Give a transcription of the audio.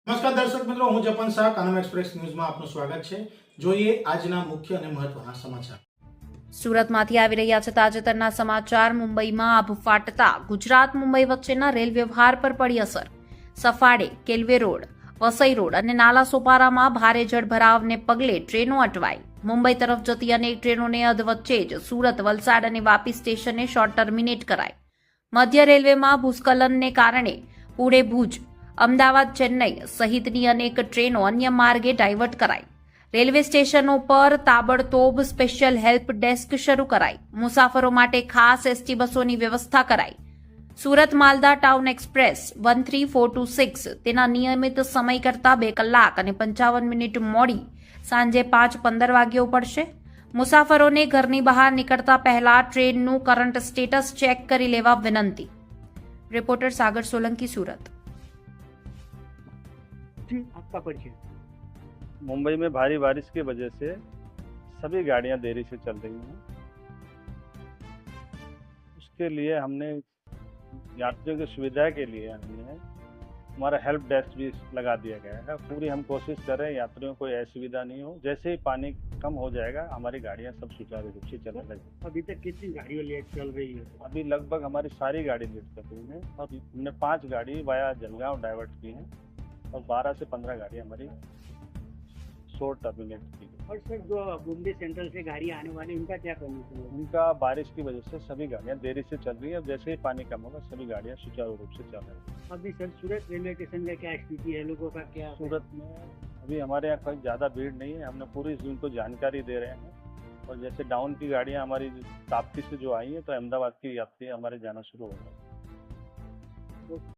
નમસ્કાર દર્શક મિત્રો, હું જપન શાહ કાનમ એક્સપ્રેસ ન્યૂઝમાં આપનું સ્વાગત છે। જોઈએ આજના મુખ્ય અને મહત્વના સમાચાર। સુરતમાંથી આવી રહ્યા છે તાજેતરના સમાચાર। મુંબઈમાં આભ ફાટતા ગુજરાત મુંબઈ વચ્ચેના રેલ વ્યવહાર પર પડી અસર। સફાળે, કેલ્વે રોડ, વસઈ રોડ અને નાલા સોપારામાં ભારે જળભરાવને પગલે ટ્રેનો અટવાઈ। મુંબઈ તરફ જતી અનેક ટ્રેનોને અધવચ્ચે જ સુરત, વલસાડ અને વાપી સ્ટેશને શોર્ટ ટર્મિનેટ કરાઈ। મધ્ય રેલવેમાં ભૂસ્ખલનને કારણે પુણે, ભુજ, અમદાવાદ, ચેન્નઈ સહિતની અનેક ટ્રેનો અન્ય માર્ગે ડાયવર્ટ કરાઈ। રેલવે સ્ટેશનો પર તાબડતોબ સ્પેશિયલ હેલ્પ ડેસ્ક શરૂ કરાઈ। મુસાફરો માટે ખાસ એસટી બસોની વ્યવસ્થા કરાઈ। સુરત માલદા ટાઉન એક્સપ્રેસ 13426 તેના નિયમિત સમય કરતાં 2 કલાક અને 55 મિનિટ મોડી સાંજે 5:15 વાગ્યે ઉપડશે। મુસાફરોને ઘરની બહાર નીકળતા પહેલા ટ્રેનનું કરંટ સ્ટેટસ ચેક કરી લેવા વિનંતી। રિપોર્ટર સાગર સોલંકી, સુરત। आपका परिचय। मुंबई में भारी बारिश की वजह से सभी गाड़ियां देरी से चल रही हैं। उसके लिए हमने यात्रियों की सुविधा के लिए हमने हमारा हेल्प डेस्क भी लगा दिया गया है। पूरी हम कोशिश कर रहे हैं यात्रियों को असुविधा नहीं हो। जैसे ही पानी कम हो जाएगा हमारी गाड़ियां सब सुचारू रूप से चलने लगेंगी। अभी तक कितनी गाड़ियां लेट चल रही है? अभी लगभग हमारी सारी गाड़ी लेट कर रही है और हमने 5 गाड़ी वाया जलगांव डाइवर्ट की हैं और 12 से 15 गाड़ी हमारी शॉर्ट टर्मिनेट की गई। और सर, जो बॉम्बे सेंट्रल से गाड़ी आने वाली उनका क्या करना चाहिए? उनका बारिश की वजह से सभी गाड़ियां देरी से चल रही है। जैसे ही पानी कम होगा सभी गाड़ियां सुचारू रूप से चल रही है। अभी सर, सूरत रेलवे स्टेशन का क्या स्थिति है? लोगों का क्या? सूरत में अभी हमारे यहाँ कोई ज़्यादा भीड़ नहीं है। हमने पूरी उनको जानकारी दे रहे हैं और जैसे डाउन की गाड़ियाँ हमारी ताप्ती से जो आई हैं तो अहमदाबाद की यात्री हमारे जाना शुरू हो गए।